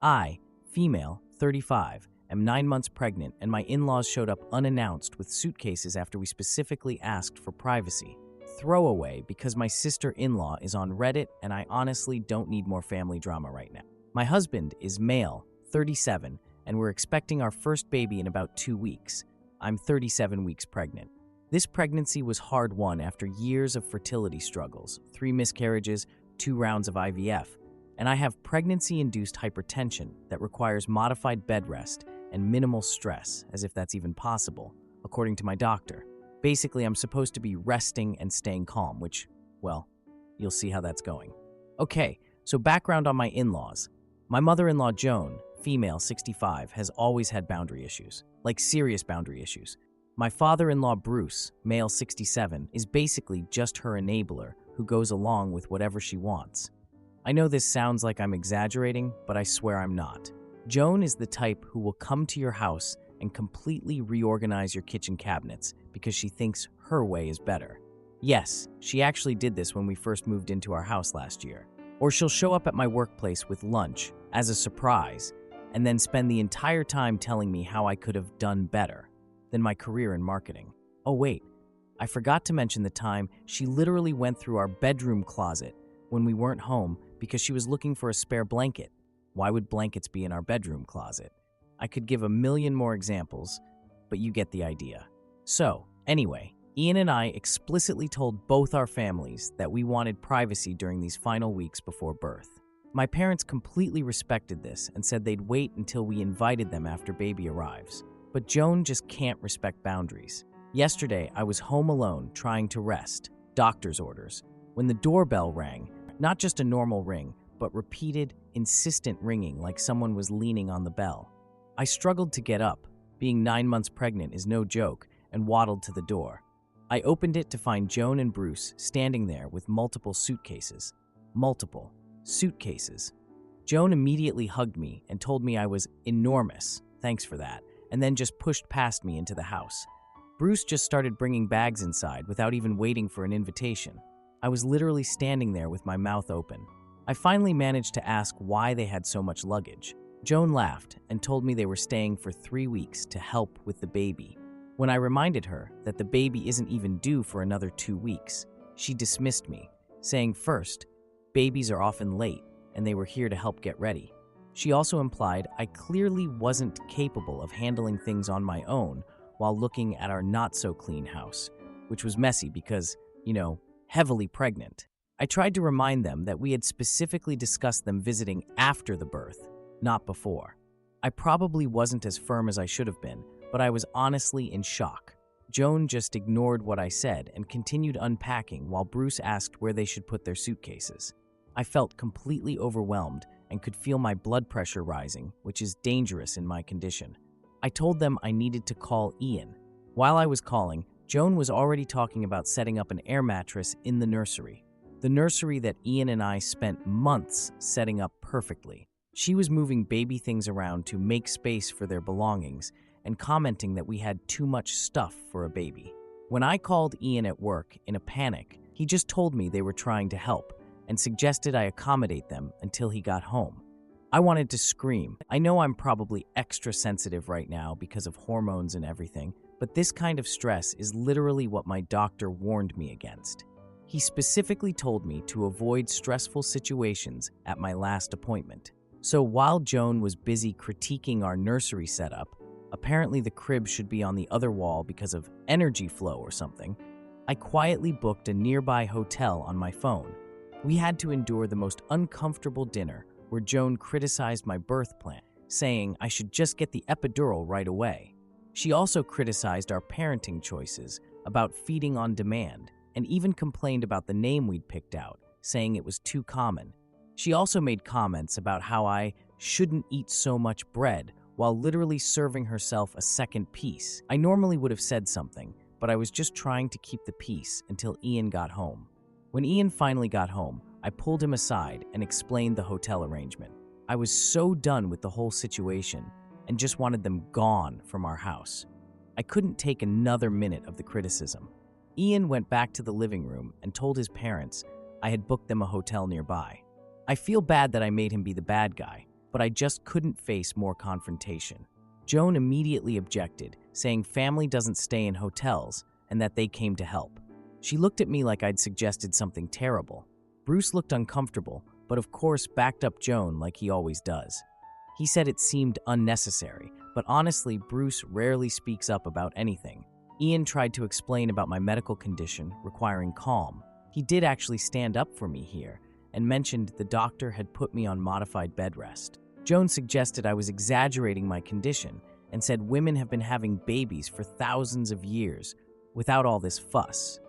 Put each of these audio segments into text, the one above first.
I, female, 35, am 9 months pregnant, and my in-laws showed up unannounced with suitcases after we specifically asked for privacy. Throwaway because my sister-in-law is on Reddit and I honestly don't need more family drama right now. My husband is male, 37, and we're expecting our first baby in about 2 weeks. I'm 37 weeks pregnant. This pregnancy was hard-won after years of fertility struggles, 3 miscarriages, 2 rounds of IVF, and I have pregnancy-induced hypertension that requires modified bed rest and minimal stress, as if that's even possible, according to my doctor. Basically, I'm supposed to be resting and staying calm, which, well, you'll see how that's going. Okay, so background on my in-laws. My mother-in-law, Joan, female, 65, has always had boundary issues, like serious boundary issues. My father-in-law, Bruce, male, 67, is basically just her enabler who goes along with whatever she wants. I know this sounds like I'm exaggerating, but I swear I'm not. Joan is the type who will come to your house and completely reorganize your kitchen cabinets because she thinks her way is better. Yes, she actually did this when we first moved into our house last year. Or she'll show up at my workplace with lunch as a surprise and then spend the entire time telling me how I could have done better than my career in marketing. Oh wait, I forgot to mention the time she literally went through our bedroom closet when we weren't home because she was looking for a spare blanket. Why would blankets be in our bedroom closet? I could give a million more examples, but you get the idea. So, anyway, Ian and I explicitly told both our families that we wanted privacy during these final weeks before birth. My parents completely respected this and said they'd wait until we invited them after baby arrives. But Joan just can't respect boundaries. Yesterday, I was home alone trying to rest, doctor's orders, when the doorbell rang. Not just a normal ring, but repeated, insistent ringing like someone was leaning on the bell. I struggled to get up. Being 9 months pregnant is no joke, and waddled to the door. I opened it to find Joan and Bruce standing there with multiple suitcases. Multiple suitcases. Joan immediately hugged me and told me I was enormous, thanks for that, and then just pushed past me into the house. Bruce just started bringing bags inside without even waiting for an invitation. I was literally standing there with my mouth open. I finally managed to ask why they had so much luggage. Joan laughed and told me they were staying for 3 weeks to help with the baby. When I reminded her that the baby isn't even due for another 2 weeks, she dismissed me, saying first, babies are often late and they were here to help get ready. She also implied I clearly wasn't capable of handling things on my own while looking at our not-so-clean house, which was messy because, heavily pregnant. I tried to remind them that we had specifically discussed them visiting after the birth, not before. I probably wasn't as firm as I should have been, but I was honestly in shock. Joan just ignored what I said and continued unpacking while Bruce asked where they should put their suitcases. I felt completely overwhelmed and could feel my blood pressure rising, which is dangerous in my condition. I told them I needed to call Ian. While I was calling, Joan was already talking about setting up an air mattress in the nursery. The nursery that Ian and I spent months setting up perfectly. She was moving baby things around to make space for their belongings and commenting that we had too much stuff for a baby. When I called Ian at work in a panic, he just told me they were trying to help and suggested I accommodate them until he got home. I wanted to scream. I know I'm probably extra sensitive right now because of hormones and everything, but this kind of stress is literally what my doctor warned me against. He specifically told me to avoid stressful situations at my last appointment. So while Joan was busy critiquing our nursery setup, apparently the crib should be on the other wall because of energy flow or something, I quietly booked a nearby hotel on my phone. We had to endure the most uncomfortable dinner where Joan criticized my birth plan, saying I should just get the epidural right away. She also criticized our parenting choices about feeding on demand and even complained about the name we'd picked out, saying it was too common. She also made comments about how I shouldn't eat so much bread while literally serving herself a second piece. I normally would have said something, but I was just trying to keep the peace until Ian got home. When Ian finally got home, I pulled him aside and explained the hotel arrangement. I was so done with the whole situation and just wanted them gone from our house. I couldn't take another minute of the criticism. Ian went back to the living room and told his parents I had booked them a hotel nearby. I feel bad that I made him be the bad guy, but I just couldn't face more confrontation. Joan immediately objected, saying family doesn't stay in hotels and that they came to help. She looked at me like I'd suggested something terrible. Bruce looked uncomfortable, but of course backed up Joan like he always does. He said it seemed unnecessary, but honestly, Bruce rarely speaks up about anything. Ian tried to explain about my medical condition requiring calm. He did actually stand up for me here and mentioned the doctor had put me on modified bed rest. Joan suggested I was exaggerating my condition and said women have been having babies for thousands of years without all this fuss.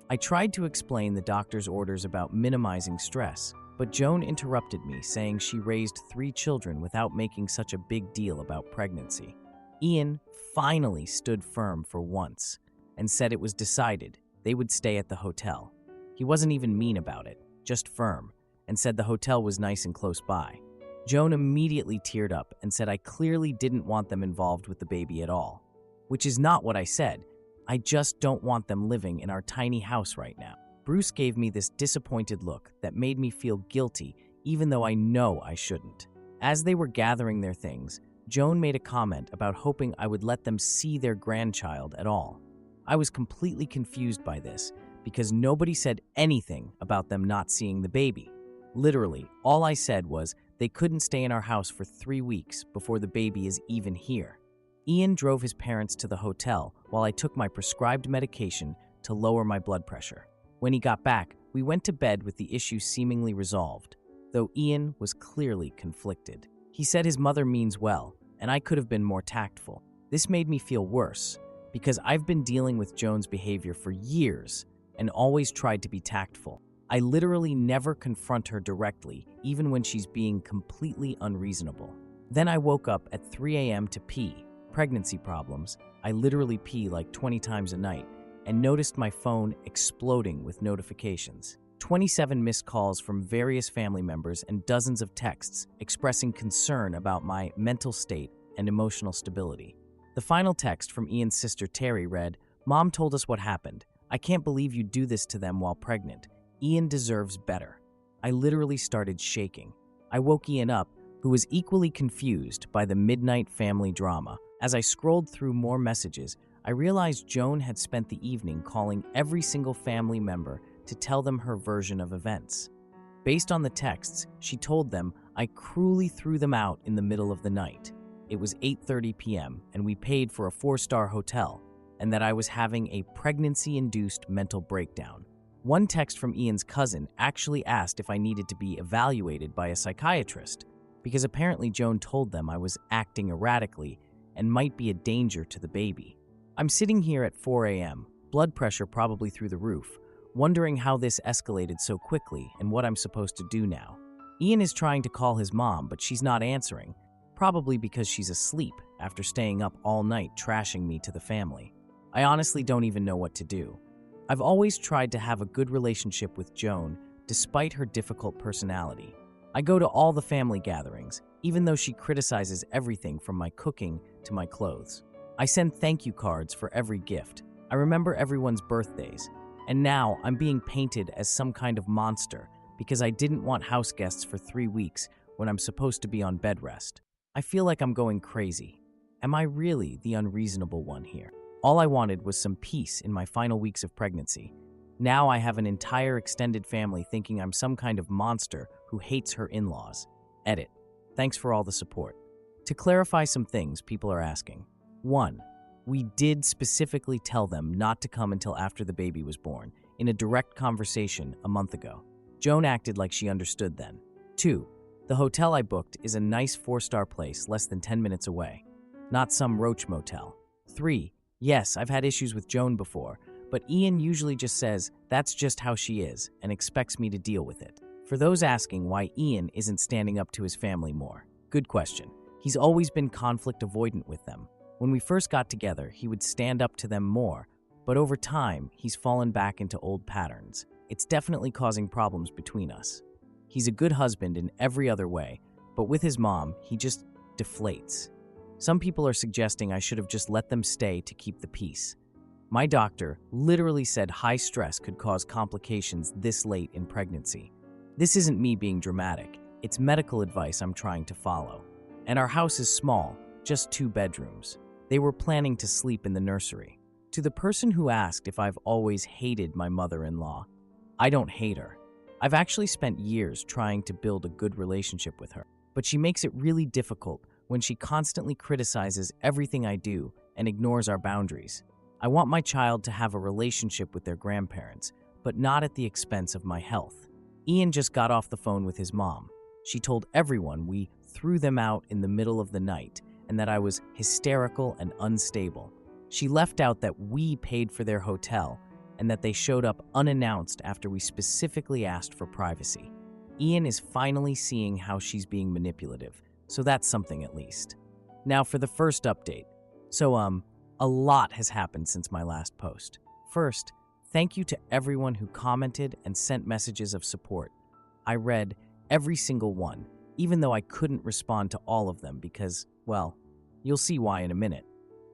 I tried to explain the doctor's orders about minimizing stress, but Joan interrupted me, saying she raised 3 children without making such a big deal about pregnancy. Ian finally stood firm for once and said it was decided they would stay at the hotel. He wasn't even mean about it, just firm, and said the hotel was nice and close by. Joan immediately teared up and said I clearly didn't want them involved with the baby at all, which is not what I said. I just don't want them living in our tiny house right now. Bruce gave me this disappointed look that made me feel guilty, even though I know I shouldn't. As they were gathering their things, Joan made a comment about hoping I would let them see their grandchild at all. I was completely confused by this because nobody said anything about them not seeing the baby. Literally, all I said was they couldn't stay in our house for 3 weeks before the baby is even here. Ian drove his parents to the hotel while I took my prescribed medication to lower my blood pressure. When he got back, we went to bed with the issue seemingly resolved, though Ian was clearly conflicted. He said his mother means well, and I could have been more tactful. This made me feel worse, because I've been dealing with Joan's behavior for years and always tried to be tactful. I literally never confront her directly, even when she's being completely unreasonable. Then I woke up at 3 a.m. to pee. Pregnancy problems. I literally pee like 20 times a night, and noticed my phone exploding with notifications. 27 missed calls from various family members and dozens of texts expressing concern about my mental state and emotional stability. The final text from Ian's sister Terry read, "Mom told us what happened. I can't believe you do this to them while pregnant. Ian deserves better." I literally started shaking. I woke Ian up, who was equally confused by the midnight family drama. As I scrolled through more messages, I realized Joan had spent the evening calling every single family member to tell them her version of events. Based on the texts, she told them I cruelly threw them out in the middle of the night. It was 8:30 p.m. and we paid for a 4-star hotel, and that I was having a pregnancy-induced mental breakdown. One text from Ian's cousin actually asked if I needed to be evaluated by a psychiatrist, because apparently Joan told them I was acting erratically and might be a danger to the baby. I'm sitting here at 4 a.m., blood pressure probably through the roof, wondering how this escalated so quickly and what I'm supposed to do now. Ian is trying to call his mom, but she's not answering, probably because she's asleep after staying up all night trashing me to the family. I honestly don't even know what to do. I've always tried to have a good relationship with Joan, despite her difficult personality. I go to all the family gatherings, even though she criticizes everything from my cooking to my clothes. I send thank you cards for every gift. I remember everyone's birthdays. And now I'm being painted as some kind of monster because I didn't want house guests for 3 weeks when I'm supposed to be on bed rest. I feel like I'm going crazy. Am I really the unreasonable one here? All I wanted was some peace in my final weeks of pregnancy. Now I have an entire extended family thinking I'm some kind of monster who hates her in-laws. Edit. Thanks for all the support. To clarify some things people are asking. 1. We did specifically tell them not to come until after the baby was born, in a direct conversation a month ago. Joan acted like she understood then. 2. The hotel I booked is a nice 4-star place less than 10 minutes away, not some roach motel. 3. Yes, I've had issues with Joan before, but Ian usually just says that's just how she is and expects me to deal with it. For those asking why Ian isn't standing up to his family more, good question. He's always been conflict avoidant with them. When we first got together, he would stand up to them more, but over time, he's fallen back into old patterns. It's definitely causing problems between us. He's a good husband in every other way, but with his mom, he just deflates. Some people are suggesting I should have just let them stay to keep the peace. My doctor literally said high stress could cause complications this late in pregnancy. This isn't me being dramatic. It's medical advice I'm trying to follow. And our house is small, just 2 bedrooms. They were planning to sleep in the nursery. To the person who asked if I've always hated my mother-in-law, I don't hate her. I've actually spent years trying to build a good relationship with her, but she makes it really difficult when she constantly criticizes everything I do and ignores our boundaries. I want my child to have a relationship with their grandparents, but not at the expense of my health. Ian just got off the phone with his mom. She told everyone we threw them out in the middle of the night and that I was hysterical and unstable. She left out that we paid for their hotel and that they showed up unannounced after we specifically asked for privacy. Ian is finally seeing how she's being manipulative, so that's something at least. Now for the first update. So, a lot has happened since my last post. First, thank you to everyone who commented and sent messages of support. I read every single one, even though I couldn't respond to all of them because, well, you'll see why in a minute.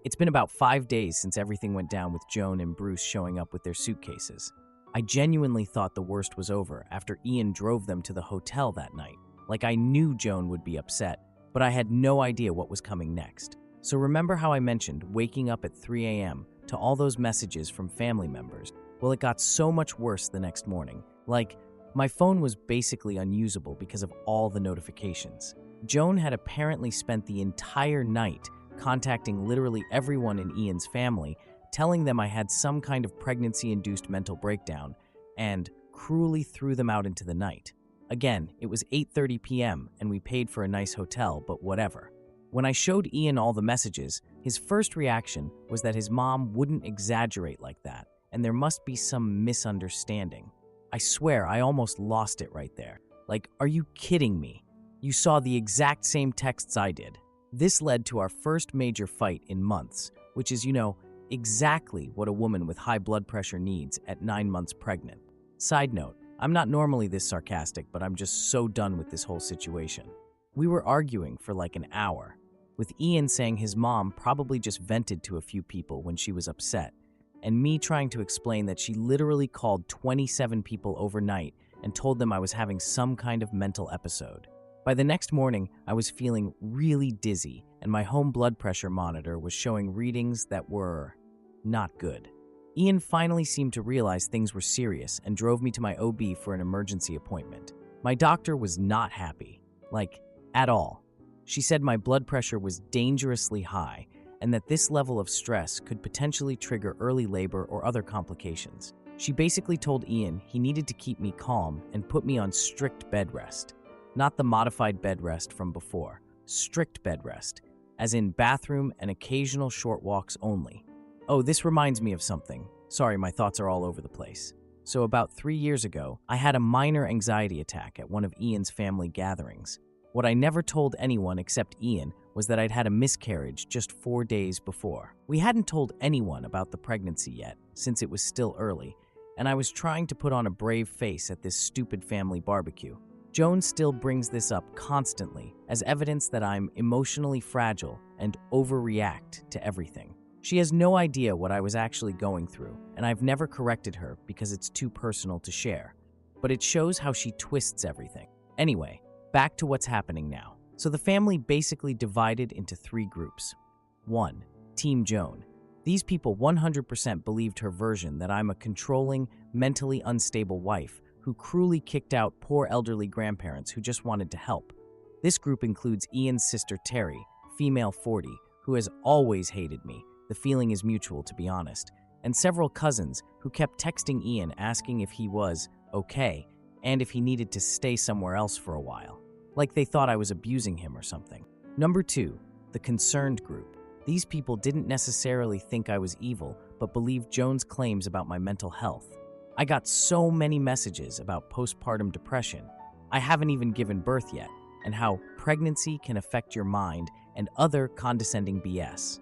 It's been about 5 days since everything went down with Joan and Bruce showing up with their suitcases. I genuinely thought the worst was over after Ian drove them to the hotel that night. Like I knew Joan would be upset, but I had no idea what was coming next. So remember how I mentioned waking up at 3 a.m. to all those messages from family members? Well, it got so much worse the next morning. Like, my phone was basically unusable because of all the notifications. Joan had apparently spent the entire night contacting literally everyone in Ian's family, telling them I had some kind of pregnancy-induced mental breakdown, and cruelly threw them out into the night. Again, it was 8:30 p.m. and we paid for a nice hotel, but whatever. When I showed Ian all the messages, his first reaction was that his mom wouldn't exaggerate like that, and there must be some misunderstanding. I swear I almost lost it right there. Like, are you kidding me? You saw the exact same texts I did. This led to our first major fight in months, which is, exactly what a woman with high blood pressure needs at 9 months pregnant. Side note, I'm not normally this sarcastic, but I'm just so done with this whole situation. We were arguing for like an hour, with Ian saying his mom probably just vented to a few people when she was upset, and me trying to explain that she literally called 27 people overnight and told them I was having some kind of mental episode. By the next morning, I was feeling really dizzy, and my home blood pressure monitor was showing readings that were not good. Ian finally seemed to realize things were serious and drove me to my OB for an emergency appointment. My doctor was not happy, at all. She said my blood pressure was dangerously high and that this level of stress could potentially trigger early labor or other complications. She basically told Ian he needed to keep me calm and put me on strict bed rest. Not the modified bed rest from before, strict bed rest, as in bathroom and occasional short walks only. Oh, this reminds me of something. Sorry, my thoughts are all over the place. So about 3 years ago, I had a minor anxiety attack at one of Ian's family gatherings. What I never told anyone except Ian was that I'd had a miscarriage just 4 days before. We hadn't told anyone about the pregnancy yet, since it was still early, and I was trying to put on a brave face at this stupid family barbecue. Joan still brings this up constantly as evidence that I'm emotionally fragile and overreact to everything. She has no idea what I was actually going through, and I've never corrected her because it's too personal to share. But it shows how she twists everything. Anyway, back to what's happening now. So the family basically divided into 3 groups. 1. Team Joan. These people 100% believed her version that I'm a controlling, mentally unstable wife who cruelly kicked out poor elderly grandparents who just wanted to help. This group includes Ian's sister Terry, female 40, who has always hated me. The feeling is mutual, to be honest. And several cousins who kept texting Ian asking if he was okay and if he needed to stay somewhere else for a while. Like they thought I was abusing him or something. Number 2, the concerned group. These people didn't necessarily think I was evil, but believed Joan's claims about my mental health. I got so many messages about postpartum depression. I haven't even given birth yet, and how pregnancy can affect your mind and other condescending BS.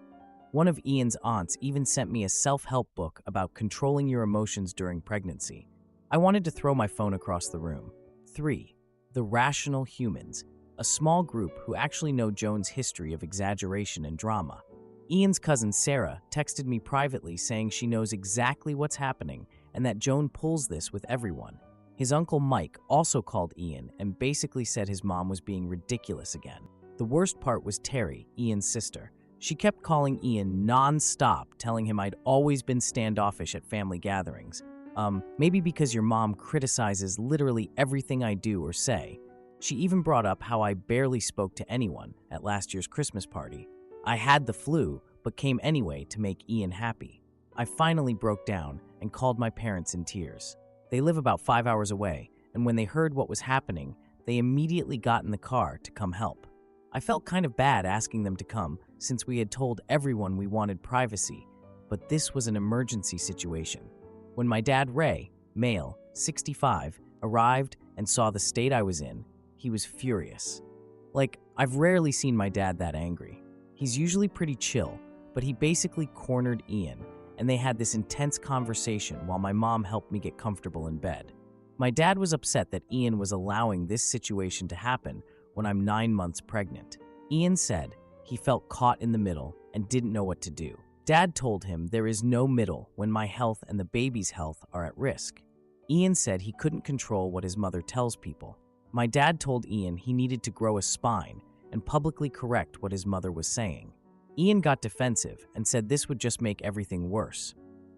One of Ian's aunts even sent me a self-help book about controlling your emotions during pregnancy. I wanted to throw my phone across the room. 3. The rational humans, a small group who actually know Joan's history of exaggeration and drama. Ian's cousin Sarah texted me privately saying she knows exactly what's happening and that Joan pulls this with everyone. His uncle Mike also called Ian and basically said his mom was being ridiculous again. The worst part was Terry, Ian's sister. She kept calling Ian non-stop, telling him I'd always been standoffish at family gatherings. Maybe because your mom criticizes literally everything I do or say. She even brought up how I barely spoke to anyone at last year's Christmas party. I had the flu, but came anyway to make Ian happy. I finally broke down and called my parents in tears. They live about 5 hours away, and when they heard what was happening, they immediately got in the car to come help. I felt kind of bad asking them to come since we had told everyone we wanted privacy, but this was an emergency situation. When my dad Ray, male, 65, arrived and saw the state I was in, he was furious. I've rarely seen my dad that angry. He's usually pretty chill, but he basically cornered Ian, and they had this intense conversation while my mom helped me get comfortable in bed. My dad was upset that Ian was allowing this situation to happen when I'm 9 months pregnant. Ian said he felt caught in the middle and didn't know what to do. Dad told him there is no middle when my health and the baby's health are at risk. Ian said he couldn't control what his mother tells people. My dad told Ian he needed to grow a spine and publicly correct what his mother was saying. Ian got defensive and said this would just make everything worse.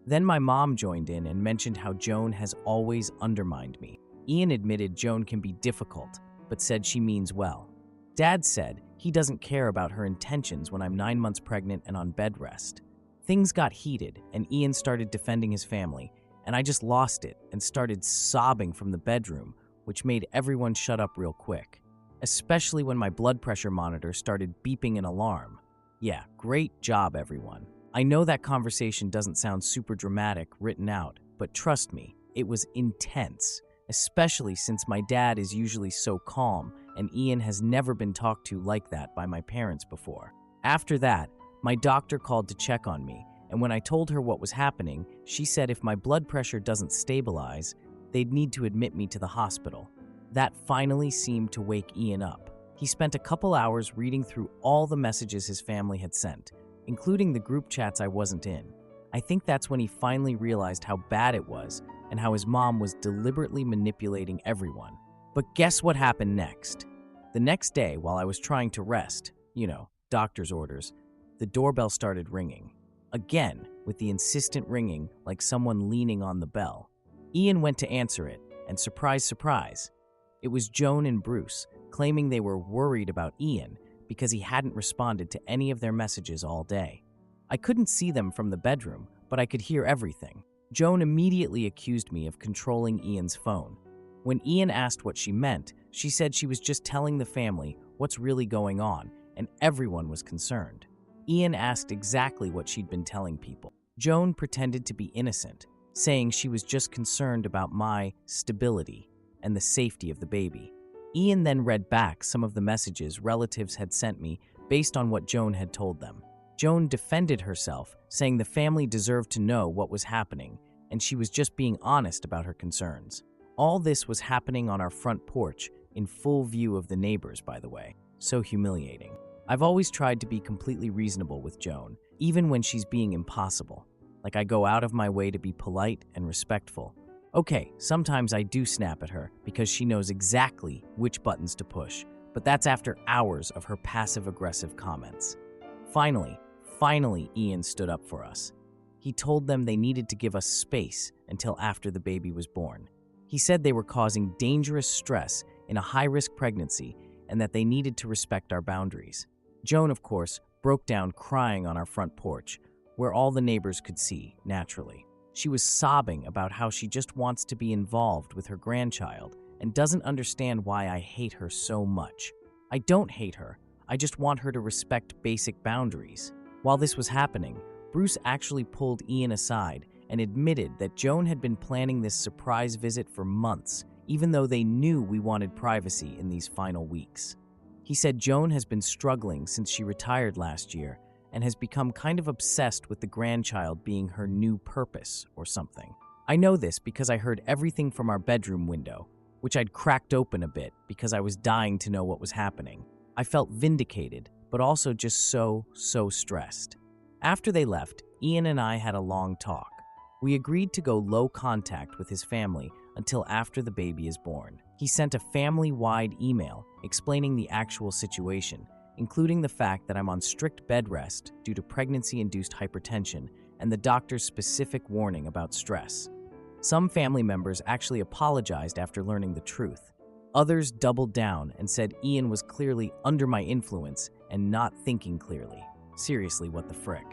Then my mom joined in and mentioned how Joan has always undermined me. Ian admitted Joan can be difficult, but said she means well. Dad said he doesn't care about her intentions when I'm 9 months pregnant and on bed rest. Things got heated and Ian started defending his family, and I just lost it and started sobbing from the bedroom, which made everyone shut up real quick, especially when my blood pressure monitor started beeping an alarm. Yeah, great job, everyone. I know that conversation doesn't sound super dramatic written out, but trust me, it was intense, especially since my dad is usually so calm and Ian has never been talked to like that by my parents before. After that, my doctor called to check on me, and when I told her what was happening, she said if my blood pressure doesn't stabilize, they'd need to admit me to the hospital. That finally seemed to wake Ian up. He spent a couple hours reading through all the messages his family had sent, including the group chats I wasn't in. I think that's when he finally realized how bad it was and how his mom was deliberately manipulating everyone. But guess what happened next? The next day, while I was trying to rest, doctor's orders, the doorbell started ringing. Again, with the insistent ringing like someone leaning on the bell. Ian went to answer it, and surprise, surprise, it was Joan and Bruce, claiming they were worried about Ian because he hadn't responded to any of their messages all day. I couldn't see them from the bedroom, but I could hear everything. Joan immediately accused me of controlling Ian's phone. When Ian asked what she meant, she said she was just telling the family what's really going on, and everyone was concerned. Ian asked exactly what she'd been telling people. Joan pretended to be innocent, saying she was just concerned about my stability and the safety of the baby. Ian then read back some of the messages relatives had sent me based on what Joan had told them. Joan defended herself, saying the family deserved to know what was happening, and she was just being honest about her concerns. All this was happening on our front porch, in full view of the neighbors, by the way. So humiliating. I've always tried to be completely reasonable with Joan, even when she's being impossible. I go out of my way to be polite and respectful. Okay, sometimes I do snap at her because she knows exactly which buttons to push, but that's after hours of her passive-aggressive comments. Finally, Ian stood up for us. He told them they needed to give us space until after the baby was born. He said they were causing dangerous stress in a high-risk pregnancy and that they needed to respect our boundaries. Joan, of course, broke down crying on our front porch, where all the neighbors could see, naturally. She was sobbing about how she just wants to be involved with her grandchild and doesn't understand why I hate her so much. I don't hate her, I just want her to respect basic boundaries. While this was happening, Bruce actually pulled Ian aside and admitted that Joan had been planning this surprise visit for months, even though they knew we wanted privacy in these final weeks. He said Joan has been struggling since she retired last year and has become kind of obsessed with the grandchild being her new purpose or something. I know this because I heard everything from our bedroom window, which I'd cracked open a bit because I was dying to know what was happening. I felt vindicated, but also just so stressed. After they left, Ian and I had a long talk. We agreed to go low contact with his family until after the baby is born. He sent a family-wide email explaining the actual situation, including the fact that I'm on strict bed rest due to pregnancy-induced hypertension and the doctor's specific warning about stress. Some family members actually apologized after learning the truth. Others doubled down and said Ian was clearly under my influence and not thinking clearly. Seriously, what the frick?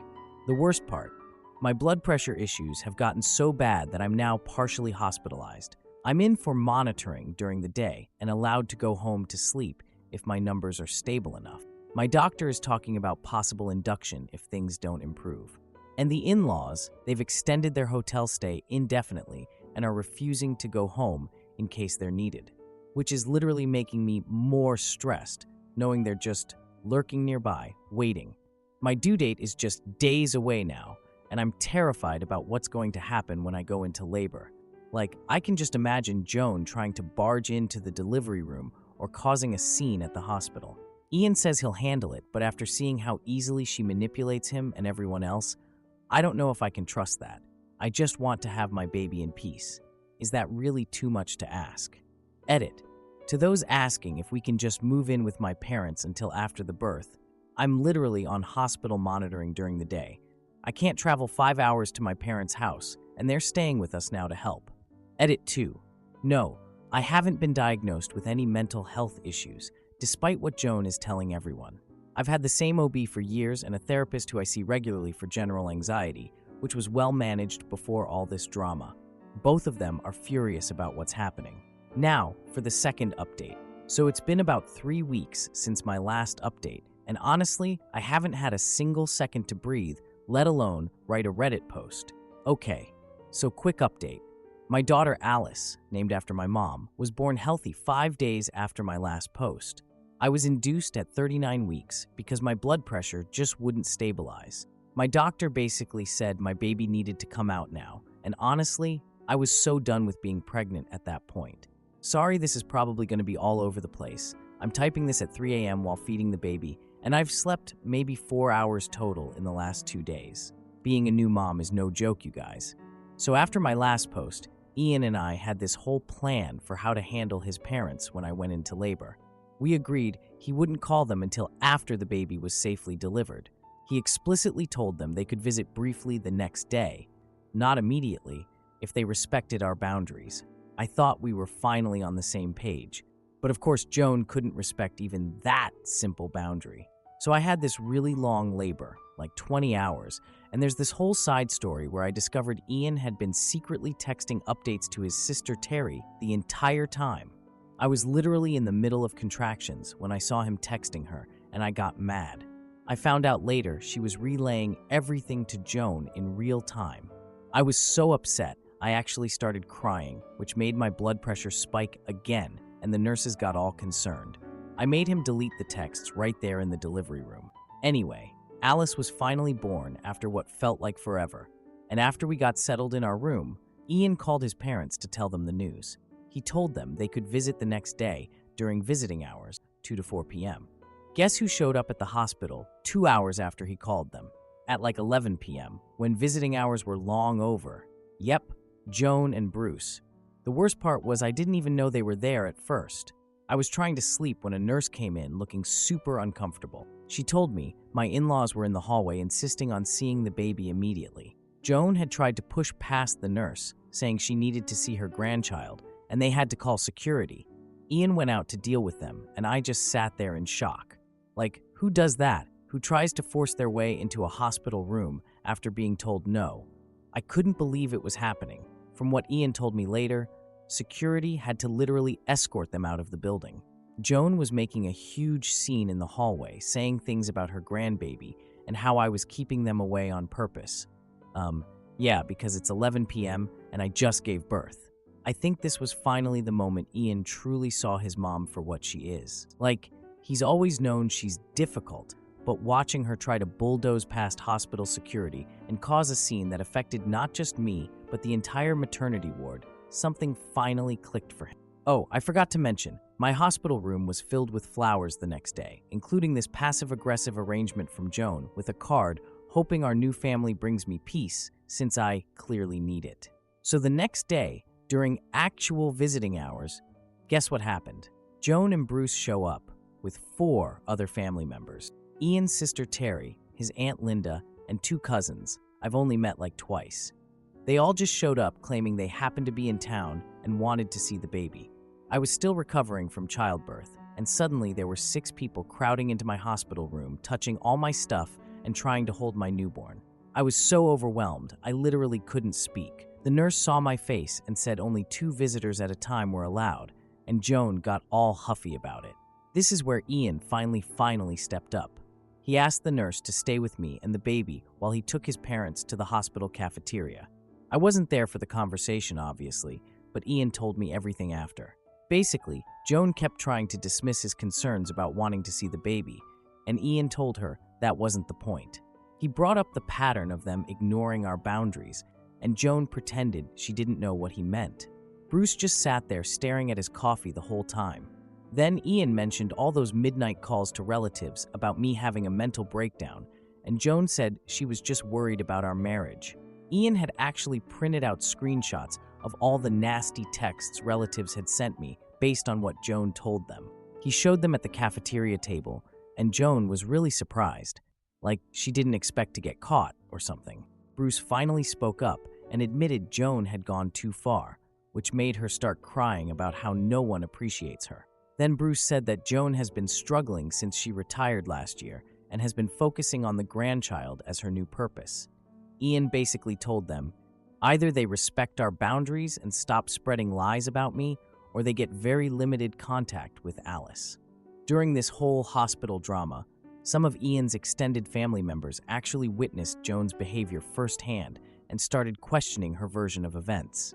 The worst part, my blood pressure issues have gotten so bad that I'm now partially hospitalized. I'm in for monitoring during the day and allowed to go home to sleep if my numbers are stable enough. My doctor is talking about possible induction if things don't improve. And the in-laws, they've extended their hotel stay indefinitely and are refusing to go home in case they're needed, which is literally making me more stressed, knowing they're just lurking nearby, waiting. My due date is just days away now, and I'm terrified about what's going to happen when I go into labor. Like, I can just imagine Joan trying to barge into the delivery room or causing a scene at the hospital. Ian says he'll handle it, but after seeing how easily she manipulates him and everyone else, I don't know if I can trust that. I just want to have my baby in peace. Is that really too much to ask? Edit. To those asking if we can just move in with my parents until after the birth, I'm literally on hospital monitoring during the day. I can't travel 5 hours to my parents' house, and they're staying with us now to help. Edit 2. No, I haven't been diagnosed with any mental health issues, despite what Joan is telling everyone. I've had the same OB for years and a therapist who I see regularly for general anxiety, which was well managed before all this drama. Both of them are furious about what's happening. Now, for the second update. So it's been about 3 weeks since my last update, and honestly, I haven't had a single second to breathe, let alone write a Reddit post. Okay, so quick update. My daughter Alice, named after my mom, was born healthy 5 days after my last post. I was induced at 39 weeks because my blood pressure just wouldn't stabilize. My doctor basically said my baby needed to come out now, and honestly, I was so done with being pregnant at that point. Sorry, this is probably going to be all over the place. I'm typing this at 3 a.m. while feeding the baby, and I've slept maybe 4 hours total in the last 2 days. Being a new mom is no joke, you guys. So after my last post, Ian and I had this whole plan for how to handle his parents when I went into labor. We agreed he wouldn't call them until after the baby was safely delivered. He explicitly told them they could visit briefly the next day, not immediately, if they respected our boundaries. I thought we were finally on the same page. But of course, Joan couldn't respect even that simple boundary. So I had this really long labor, like 20 hours, and there's this whole side story where I discovered Ian had been secretly texting updates to his sister Terry the entire time. I was literally in the middle of contractions when I saw him texting her, and I got mad. I found out later she was relaying everything to Joan in real time. I was so upset, I actually started crying, which made my blood pressure spike again, and the nurses got all concerned. I made him delete the texts right there in the delivery room. Anyway, Alice was finally born after what felt like forever, and after we got settled in our room, Ian called his parents to tell them the news. He told them they could visit the next day during visiting hours, 2 to 4 p.m. Guess who showed up at the hospital 2 hours after he called them? At like 11 p.m., when visiting hours were long over. Yep, Joan and Bruce. The worst part was I didn't even know they were there at first. I was trying to sleep when a nurse came in looking super uncomfortable. She told me my in-laws were in the hallway insisting on seeing the baby immediately. Joan had tried to push past the nurse, saying she needed to see her grandchild, and they had to call security. Ian went out to deal with them, and I just sat there in shock. Like, who does that? Who tries to force their way into a hospital room after being told no? I couldn't believe it was happening. From what Ian told me later, security had to literally escort them out of the building. Joan was making a huge scene in the hallway, saying things about her grandbaby and how I was keeping them away on purpose. Yeah, because it's 11 p.m. and I just gave birth. I think this was finally the moment Ian truly saw his mom for what she is. Like, he's always known she's difficult, but watching her try to bulldoze past hospital security and cause a scene that affected not just me, but the entire maternity ward, something finally clicked for him. Oh, I forgot to mention, my hospital room was filled with flowers the next day, including this passive-aggressive arrangement from Joan with a card hoping our new family brings me peace, since I clearly need it. So the next day, During actual visiting hours, guess what happened? Joan and Bruce show up with 4 other family members. Ian's sister Terry, his aunt Linda, and 2 cousins I've only met like twice. They all just showed up claiming they happened to be in town and wanted to see the baby. I was still recovering from childbirth, and suddenly there were 6 people crowding into my hospital room, touching all my stuff and trying to hold my newborn. I was so overwhelmed, I literally couldn't speak. The nurse saw my face and said only 2 visitors at a time were allowed, and Joan got all huffy about it. This is where Ian finally stepped up. He asked the nurse to stay with me and the baby while he took his parents to the hospital cafeteria. I wasn't there for the conversation, obviously, but Ian told me everything after. Basically, Joan kept trying to dismiss his concerns about wanting to see the baby, and Ian told her that wasn't the point. He brought up the pattern of them ignoring our boundaries, and Joan pretended she didn't know what he meant. Bruce just sat there staring at his coffee the whole time. Then Ian mentioned all those midnight calls to relatives about me having a mental breakdown, and Joan said she was just worried about our marriage. Ian had actually printed out screenshots of all the nasty texts relatives had sent me based on what Joan told them. He showed them at the cafeteria table, and Joan was really surprised, like she didn't expect to get caught or something. Bruce finally spoke up and admitted Joan had gone too far, which made her start crying about how no one appreciates her. Then Bruce said that Joan has been struggling since she retired last year and has been focusing on the grandchild as her new purpose. Ian basically told them, either they respect our boundaries and stop spreading lies about me, or they get very limited contact with Alice. During this whole hospital drama, some of Ian's extended family members actually witnessed Joan's behavior firsthand and started questioning her version of events.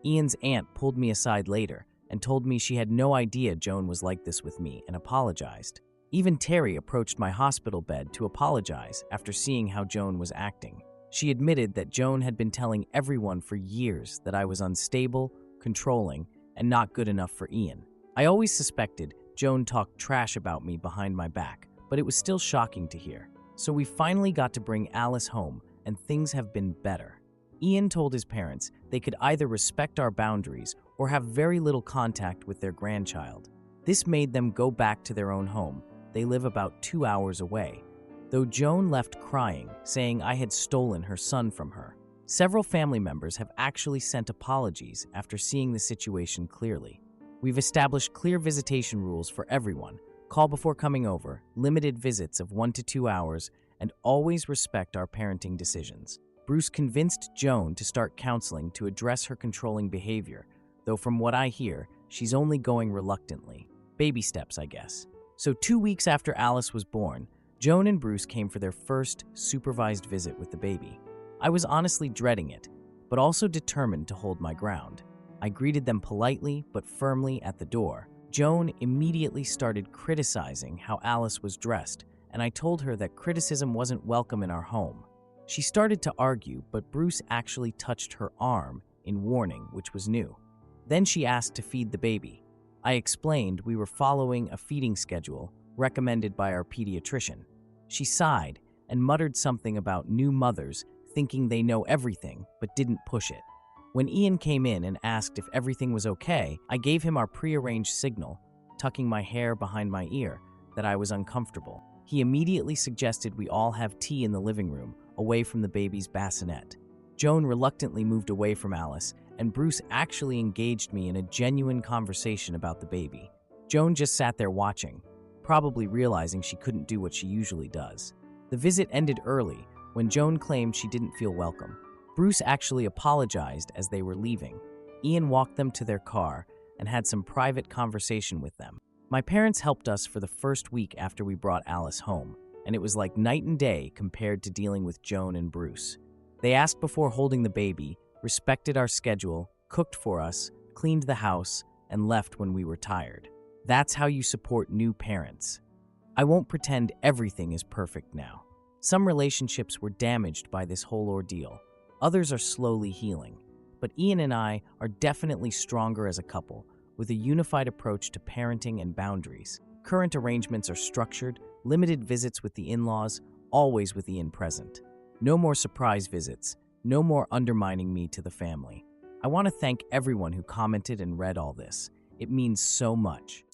Ian's aunt pulled me aside later and told me she had no idea Joan was like this with me and apologized. Even Terry approached my hospital bed to apologize after seeing how Joan was acting. She admitted that Joan had been telling everyone for years that I was unstable, controlling, and not good enough for Ian. I always suspected Joan talked trash about me behind my back, but it was still shocking to hear. So we finally got to bring Alice home, and things have been better. Ian told his parents they could either respect our boundaries or have very little contact with their grandchild. This made them go back to their own home. They live about 2 hours away, though Joan left crying, saying I had stolen her son from her. Several family members have actually sent apologies after seeing the situation clearly. We've established clear visitation rules for everyone: call before coming over, limited visits of 1 to 2 hours, and always respect our parenting decisions. Bruce convinced Joan to start counseling to address her controlling behavior, though from what I hear, she's only going reluctantly. Baby steps, I guess. So 2 weeks after Alice was born, Joan and Bruce came for their first supervised visit with the baby. I was honestly dreading it, but also determined to hold my ground. I greeted them politely but firmly at the door. Joan immediately started criticizing how Alice was dressed, and I told her that criticism wasn't welcome in our home. She started to argue, but Bruce actually touched her arm in warning, which was new. Then she asked to feed the baby. I explained we were following a feeding schedule recommended by our pediatrician. She sighed and muttered something about new mothers thinking they know everything but didn't push it. When Ian came in and asked if everything was okay, I gave him our prearranged signal, tucking my hair behind my ear, that I was uncomfortable. He immediately suggested we all have tea in the living room, away from the baby's bassinet. Joan reluctantly moved away from Alice, and Bruce actually engaged me in a genuine conversation about the baby. Joan just sat there watching, probably realizing she couldn't do what she usually does. The visit ended early when Joan claimed she didn't feel welcome. Bruce actually apologized as they were leaving. Ian walked them to their car and had some private conversation with them. My parents helped us for the first week after we brought Alice home, and it was like night and day compared to dealing with Joan and Bruce. They asked before holding the baby, respected our schedule, cooked for us, cleaned the house, and left when we were tired. That's how you support new parents. I won't pretend everything is perfect now. Some relationships were damaged by this whole ordeal. Others are slowly healing. But Ian and I are definitely stronger as a couple, with a unified approach to parenting and boundaries. Current arrangements are structured, limited visits with the in-laws, always with Ian present. No more surprise visits, no more undermining me to the family. I want to thank everyone who commented and read all this. It means so much.